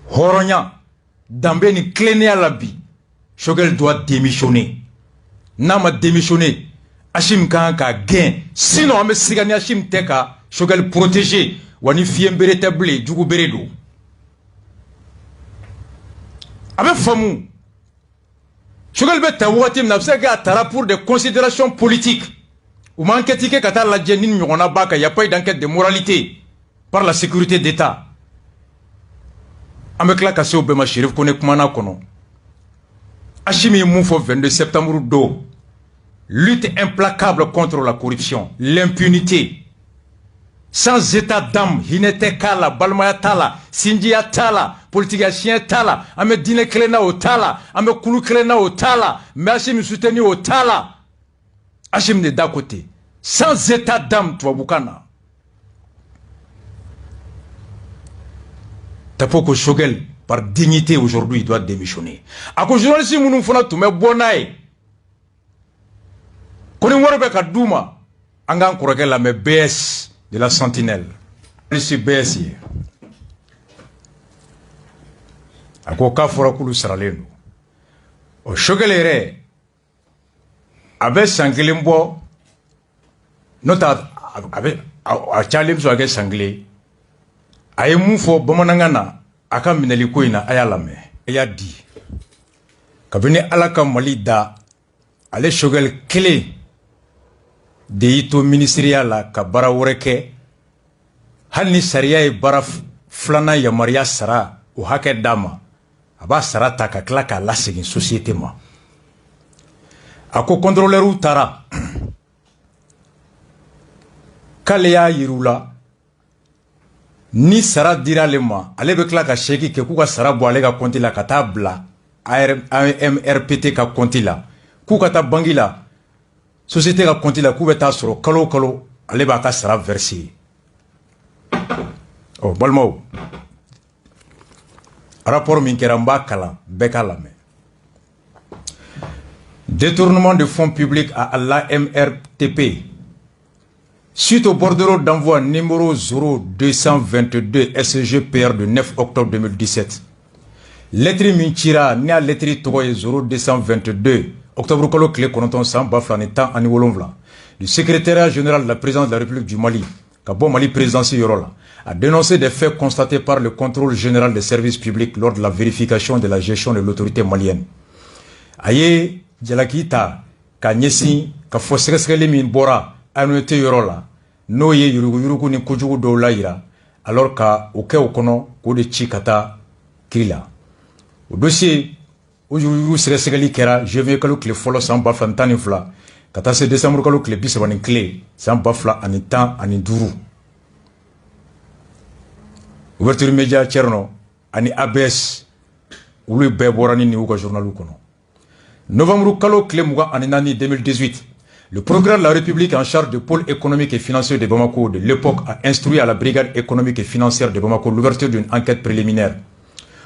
horonya dambe ni klenia la bi Choguel doit démissionner. N'a ma démissionné Hachim kan ka gain sinon ame sigani Hachim teka Choguel protégé wani fiembere table jugu beredo abe famu Choguel be tawati na sega tara pour des considérations politiques ou manqueti ke kata la jenin nyona baka y a pas d'enquête de moralité par la sécurité d'état ame kla kaso be ma shérif koné kumana kono Hachim est moufo 22 septembre do lutte implacable contre la corruption, l'impunité. Sans état d'âme, hinete kala, balmaya tala, sinjia tala, politicien tala, ame dine klena o tala, ame kulu klena o tala, mais Hachim soutenu o tala. Hachim n'est d'à côté. Sans état d'âme, toi, Boukana. Tapoko Choguel, par dignité aujourd'hui, doit démissionner. A cause de journaliste, nous faisons tout, mais bonaï. Koni warbe ka duma angan kurake la me BS de la Sentinelle. Ici BS ye. Ako ka fora kulu saralenu. O Choguel ere abe sangilimbo nota abe a chalim so age sangli. Aye mufo bamanangana aka mineli ko ina ayalame. Ya di. Kabine alaka malida ale Choguel kele de yito ministériel la ka bara woreke hal ni sariya e bara flana ya maria sara o hake dama aba sara ta ka kla ka lasegin société ma ako contrôleur u tara kale ya yirula ni sara dira le ma ale be kla ka sheki ke ku ka sara bo ale ka konti la ka tabla AMRPT ka konti la ku ka ta bangila société ka compte la couveta sur kalo kalo ale ba ka sera versé oh balmo rapport min keramba kala bekalame détournement de fonds publics à l'AMRTP suite au bordereau d'envoi numéro 0222 SGPR de 9 octobre 2017 lettre minchira ni a lettre 0222 Octobre Kolo Clé Konoton Sam Baflanitan Ani Wolonvla. Le secrétaire général de la présidence de la République du Mali, Kabo Mali présidentiel Yorola, a dénoncé des faits constatés par le contrôle général des services publics lors de la vérification de la gestion de l'autorité malienne. Aye, Djalakita, Kanyesi, Kafosresreli Min Bora, Anuete Yorola, Noye Yurugu ni Kujugu do Laira, alors qu'à Oke Okono, Kode Chikata, Kila. Au dossier, aujourd'hui, je viens que le follow sans bafla tani fla. Quand c'est décembre que le bis va clé sans bafla en temps en duru. Ouverture média Tcherno, ani ABS, ou le Beborani ni Ouga journal Oukono. Novembre Kalo Clé Mouga en année 2018. Le programme de la République en charge du pôle économique et financier de Bamako de l'époque a instruit à la brigade économique et financière de Bamako l'ouverture d'une enquête préliminaire.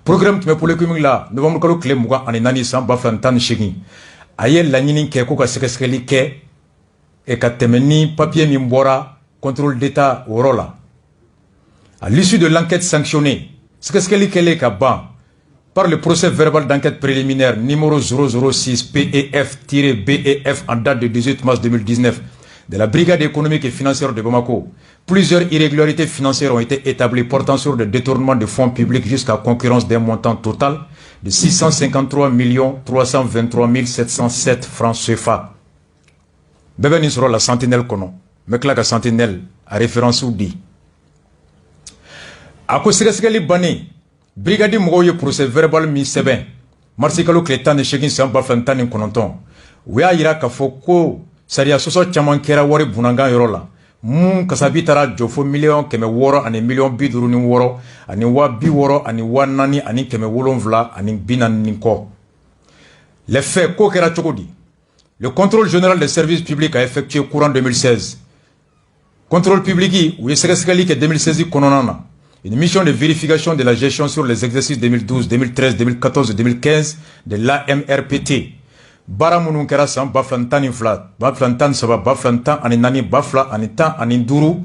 Programme qui me pour le commun là, novembre kalo clé mouga en nani sans baflantan chegi. Aye la nini ke ko ka sekeskeli ke et ka temeni papier mimbora contrôle d'état au rola. À l'issue de l'enquête sanctionnée, sekeskeli kele ka ban par le procès verbal d'enquête préliminaire numéro 006 PEF-BEF en date de 18 mars 2019 de la brigade économique et financière de Bamako. Plusieurs irrégularités financières ont été établies portant sur le détournement de fonds publics jusqu'à concurrence d'un montant total de 653 323 707 francs CFA. Bébé ni sera la sentinelle kono. Mais que la sentinelle a référence ou dit. A cause de bani, brigade Mouye procès verbal mi seben. Marsikalo Kletan et Chekin Samba Fantan Kononton. Ouya ira kafoko. Saria soso chaman kera wari bunanga yorola mun kasabi tara jofo million keme woro ani million biduru ni woro ani wa bi woro ani wa nani ani keme wolonvla ani binan ni ko. Les faits ko kera chokodi. Le contrôle général des services publics a effectué courant 2016. Contrôle public ou yesekali ke 2016 kononana. Une mission de vérification de la gestion sur les exercices 2012, 2013, 2014 et 2015 de l'AMRPT. Bara munun kera san baflantan infla baflantan saba baflantan ani nani bafla ani tan ani duru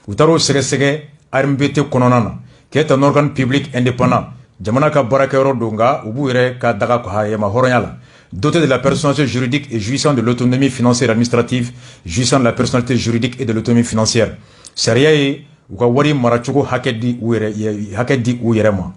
utaro sege RMBT kononana qui est un organe public indépendant jamana ka barakayɔrɔ don nka u b'u yɛrɛ ka daga ko hayɛma hɔrɔnya la, doté de la personnalité juridique et jouissant de l'autonomie financière et administrative, jouissant de la personnalité juridique et de l'autonomie financière. Sariya ye u ka wari maracogo hakɛ di u yɛrɛ ma.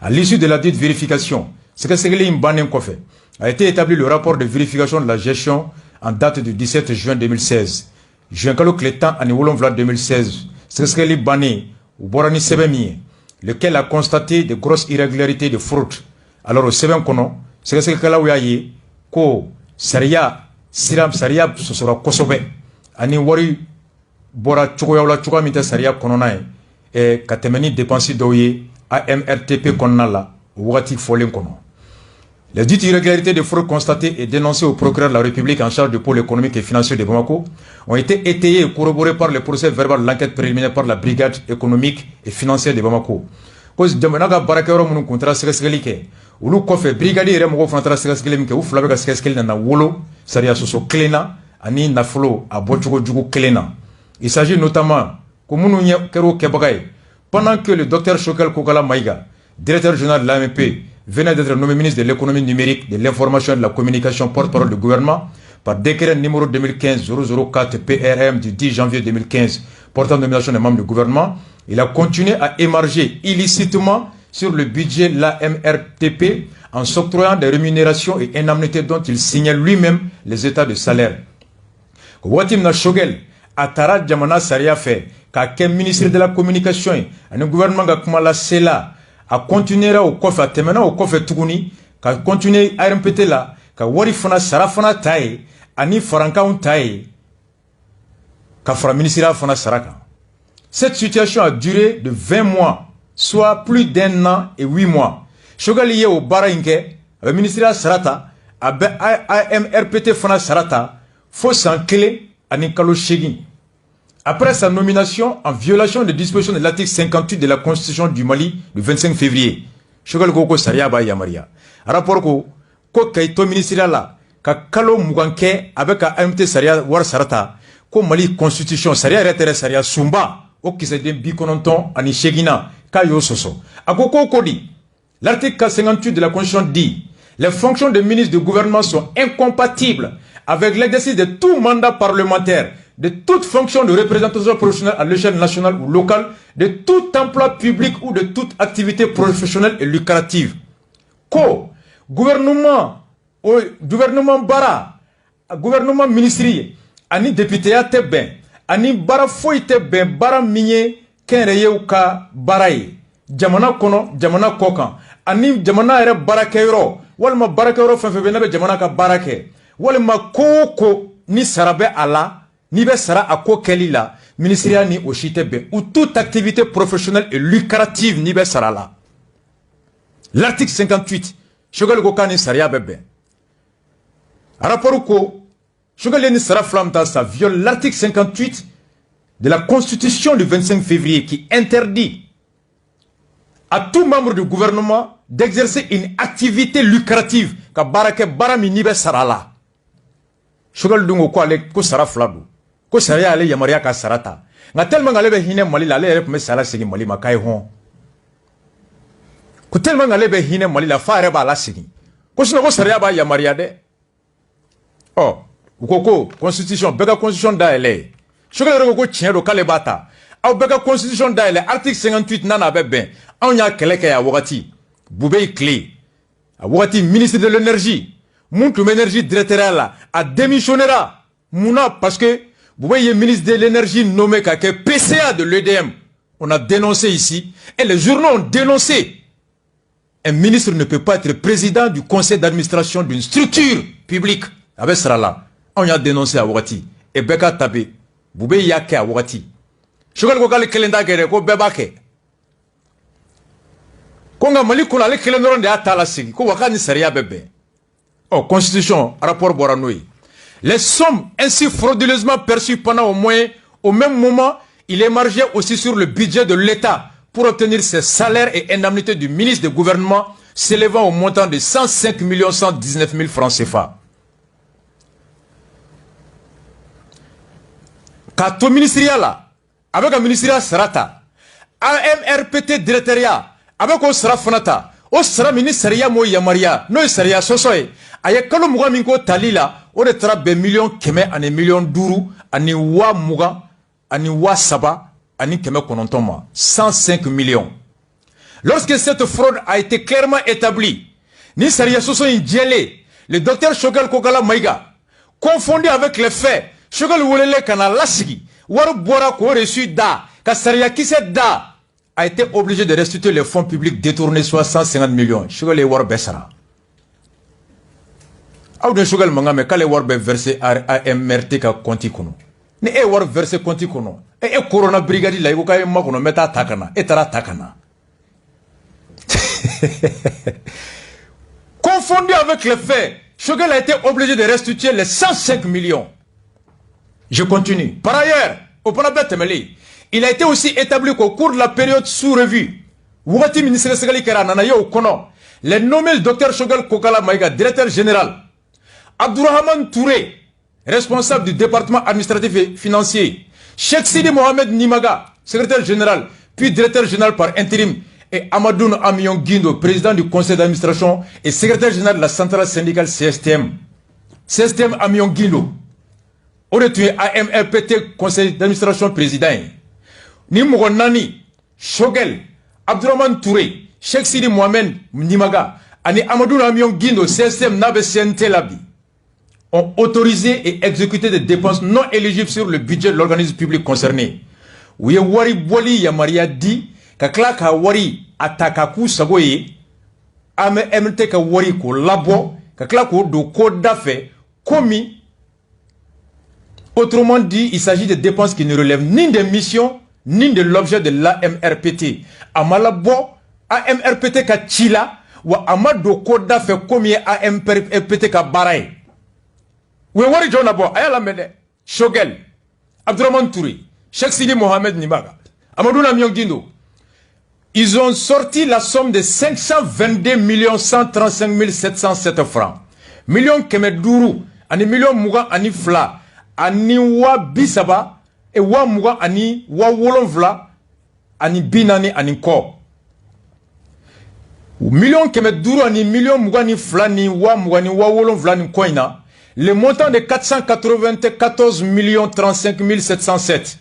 À l'issue de la dite vérification, sɛgɛsɛgɛli in bannen kɔfɛ, a été établi le rapport de vérification de la gestion en date du 17 juin 2016. Juin kalo tile 17 2016, sɛgɛsɛgɛli bannen u bɔra ni sɛbɛn min ye, lequel a constaté de grosses irrégularités de fraude. Alors au sɛbɛn kɔnɔ, sɛgɛsɛgɛkɛlaw y'a ye ko sariya sɔsɔra kosɛbɛ ani wari bɔra cogoyaw la cogoya min tɛ sariya kɔnɔna ye ka tɛmɛ ni dépenses dɔw ye AMRTP kɔnɔna la o wagati fɔlen kɔnɔ. Les dites irrégularités de fraude constatées et dénoncées au procureur de la République en charge du pôle économique et financier de Bamako ont été étayées et corroborées par le procès verbal de l'enquête préliminaire par la brigade économique et financière de Bamako. Cause jamana ka barakɛyɔrɔ minnu kun taara sɛgɛsɛgɛli kɛ olu kɔfɛ brigade yɛrɛ mɔgɔw fana taara sɛgɛsɛgɛli min kɛ u fila bɛ ka sɛgɛsɛgɛli nana wolo sariya sɔsɔ kelen na ani nafolo a bɔcogo jugu kelen na. Il s'agit notamment ko minnu kɛra o kɛbaga ye pendant que le docteur Choguel Kokala Maïga, directeur général de l'AMP, venait d'être nommé ministre de l'économie numérique, de l'information et de la communication, porte-parole du gouvernement, par décret numéro 2015-004 PRM du 10 janvier 2015, portant nomination des membres du gouvernement, il a continué à émarger illicitement sur le budget de l'AMRTP en s'octroyant des rémunérations et indemnités dont il signait lui-même les états de salaire. Watim Choguel a Tara Jamana Saria fait qu'un ministre de la communication et un gouvernement qui a cela a continué au coffre, a terminé au coffre Tuguni, qui a continué à répéter là, qui a warifana sarafana taille, ani faranka un taille, qui a fait ministre fana saraka. Cette situation a duré de 20 mois, soit plus d'1 an et 8 mois. Chogali au Barainke, le ministère Sarata, a AMRPT fana sarata, faut s'en clé à Nikalo Chegin. Après sa nomination en violation des dispositions de l'article 58 de la Constitution du Mali du 25 février, Chogal Goko Saria ba Yamaria. Rapport ko kaito ministériel là, ka kalo muganke avec AMT Saria war sarata, ko Mali Constitution Saria retere Saria Sumba, o qui se den bikononton ani Chegina, kayo soso. Akoko kodi, l'article 58 de la Constitution dit, les fonctions de ministre du gouvernement sont incompatibles avec l'exercice de tout mandat parlementaire, de toute fonction de représentation professionnelle à l'échelle nationale ou locale, de tout emploi public ou de toute activité professionnelle et lucrative. Ko, gouvernement bara, gouvernement ministériel, ani député à teben, ani bara foi teben, bara minye, kenreye ou ka baraye, jamana kono, jamana kokan, ani jamana ere barakeyro, walma barakeyro fenfebene jamana ka barake, walma koko ni sarabe ala, ni be sara a ko keli la ministériel ni oshite be ou toute activité professionnelle et lucrative ni be sara la. L'article 58 Choguel Koka ni saria bebe. Rapport ko Choguel ni sara flamta ça viole l'article 58 de la Constitution du 25 février qui interdit à tout membre du gouvernement d'exercer une activité lucrative ka barake barami ni be sara la. Choguel dungo ko ale ko sara fladu. Ko sariya ale yamaria ka sarata nga tellement ngale be hine Mali la ale yere me sara sigi Mali makai hon ko tellement ngale be hine Mali la faare ba la sigi ko sino ko sariya ba yamaria de oh ko constitution bega constitution da ele Choguel ko tien do kale bata aw bega constitution da ele article 58 nana be ben on ya keleke ya wagati Boubé clé a wagati ministre de l'énergie muntu énergie directeur a démissionnera mouna parce que vous voyez, ministre de l'énergie nommé Kake, PCA de l'EDM. On a dénoncé ici, et les journaux ont dénoncé. Un ministre ne peut pas être président du conseil d'administration d'une structure publique. Avec cela là, on a dénoncé à Ouati. Et Beka Tabé, Boubé Yake à Ouati. Choguel Kokale Kelenda Gere, Ko Bebake. Konga Mali Kola, le Kelendron de Atala Sigi, Ko Wakani Saria Bebe. Oh, constitution, rapport Boranoui. Les sommes ainsi frauduleusement perçues pendant au même moment, il émargeait aussi sur le budget de l'État pour obtenir ses salaires et indemnités du ministre du gouvernement s'élevant au montant de 105 119 000 francs CFA. Quant au ministériel là, avec un ministériel Sarata, AMRPT directeur avec un Sarafanata, o sara min ni sariya mo yamaria n'o ye sariya sɔsɔ ye a ye kalo 20 min k'o tali la o de taara bɛn $100 ani $5 ani 20 ani 3 ani 900 ma 105 millions. Lorsque cette fraude a été clairement établie, ni sariya sɔsɔ in jɛlen, le docteur Choguel Kokala Maïga, confondu avec les faits, Choguel Wolele kana lasigi, wari bɔra k'o reçu da, ka sariya kisɛ da, a été obligé de restituer les fonds publics détournés, soit 150 millions. Choguel est wari bɛɛ sara. Aw de Choguel mangame k'ale wari bɛ versé AMRT ka compte kɔnɔ. Ni e wari versé compte kɔnɔ, e corona brigade la i ko k'a ye makɔnɔ n bɛ taa ta ka na, e taara ta ka na. Confondu avec les faits, Choguel a été obligé de restituer les 105 millions. Je continue. Par ailleurs, au Panabé Temeli, il a été aussi établi qu'au cours de la période sous revue, Wouati ministre Segali Kera Nanaye au Kono, les nommés docteur Choguel Kokala Maïga, directeur général, Abdourahman Touré, responsable du département administratif et financier, Cheikh Sidi Mohamed Nimaga, secrétaire général, puis directeur général par intérim, et Amadoun Amion Guindo, président du conseil d'administration et secrétaire général de la centrale syndicale CSTM. CSTM Amion Guindo. On est tué AMRPT, conseil d'administration président. Nimougon Nani, Choguel, Abdourahman Touré, Cheikh Sidi Mohamed Nimaga, Ani Amadoun Amion Guindo, CSTM Nabe CNT Labi, ont autorisé et exécuté des dépenses non éligibles sur le budget de l'organisme public concerné. Ouye Wari Boli Yamaria dit, ka kla ka wari ataka ku sago ye MT ka wari ko labo ka kla ko do ko dafe commis. Autrement dit, il s'agit de dépenses qui ne relèvent ni des missions ni de l'objet de l'AMRPT. Amalabo AMRPT ka chila wa amado ko dafe commis AMRPT ka baray. We wari jona bo ayala mede Choguel, Abdourahman Touré, Cheikh Sidi Mohamed Nimaga, Amadou Amion Guindo. Ils ont sorti la somme de 522 135 707 francs. Millions Kemedourou, ani millions Mouga ani Fla, ani wa Bisaba, et wa Mouga ani wa Wolonvla, ani Binani ani Ko. Millions Kemedourou, ani millions Mouga ni Fla, ni wa Mouga ni wa Wolonvla ni Koina. Le montant de 494 35 707.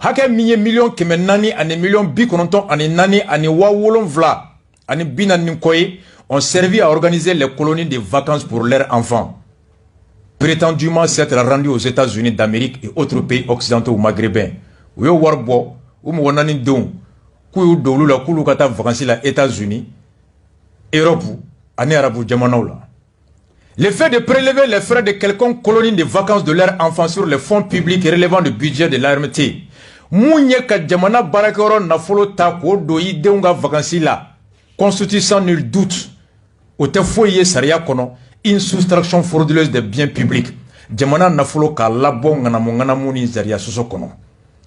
Hake minye million keme nani ane million bikononton ane nani ane wawolon vla ane binani koye ont servi à organiser les colonies de vacances pour leurs enfants. Prétendument s'être rendus aux États-Unis d'Amérique et autres pays occidentaux ou maghrébins. Ouyo warbo, ou mwanani don, kuyu dolu la kulu kata vacances la États-Unis, Europe, ane arabu jamanaoula. Le fait de prélever les frais de quelconque colonie de vacances de leurs enfants sur les fonds publics relevant du budget de l'AMRT, Mounye ka jamana barakoro na folo ta ko do yi deunga vacances la constitue sans nul doute au te foyer saria kono une soustraction frauduleuse des biens publics. Jamana na folo ka labo ngana mongana muni zaria soso kono.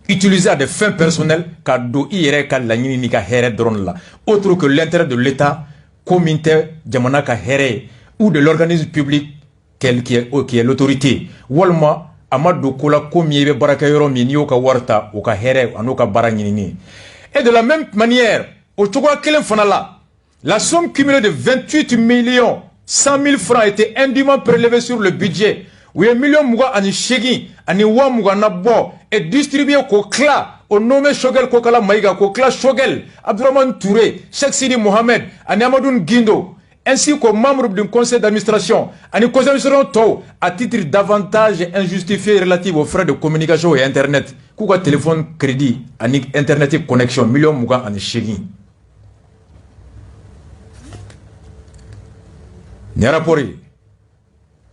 Utilisé à des fins personnelles ka do ire ka lanyini ni ka here dron la autre que l'intérêt de l'État, communauté jamana ka here ou de l'organisme public qui est l'autorité. Walma Amadou Kola Komiebe Barakayoro Minio ka warta ou ka here anoka baranyini. Et de la même manière, au Togo Kelen Fanala, la somme cumulée de 28 100 000 francs a été indûment prélevée sur le budget. Où un million Mouga ani Shegi, ani Wa Mouga Nabo, et distribué au Kla, au nommé Choguel Kokala Maïga, au Kla Choguel, Abdourahman Touré, Cheikh Sidi Mohamed, ani Amadoun Guindo, ainsi qu'aux membres d'un conseil d'administration, à titre d'avantage injustifié relatif aux frais de communication et internet, Kouka téléphone crédit, internet et connexion, millions Mouga en Chégui. Nyarapori,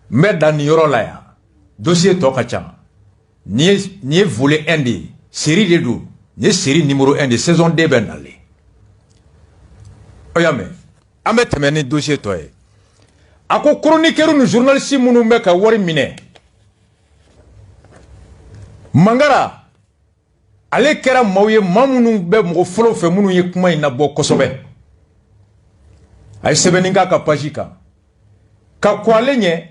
mais dans Niorolaya, dossier Tokacha, ni volé un des série de deux, ni série numéro 1 de saison 2 Benale. Oyame. Ambe temeni dossier toye. Ako chroniqueur nu journaliste munu meka wari mine. Mangara ale kera mawye mamunu be mo folo fe munu ye kuma ina bo kosobe. Ay sebeninga ka pajika. Ka kwalenye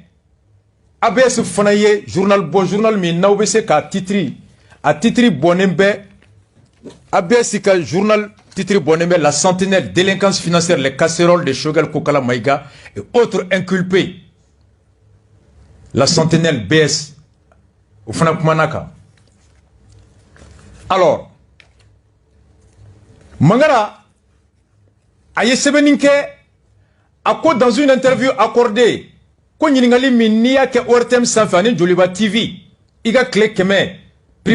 ABS fanaye journal mi nawbe se ka titri a titri bonembe ABS ka journal titre bonnemé la sentinelle délinquance financière les casseroles de Choguel Kokala Maïga et autres inculpés. La sentinelle BS au Fanakumanaka. Alors, Mangara aye sebeninke ako dans une interview accordée ko nyiningali minniya ke ORTM Sanfani Joliba TV iga clé keme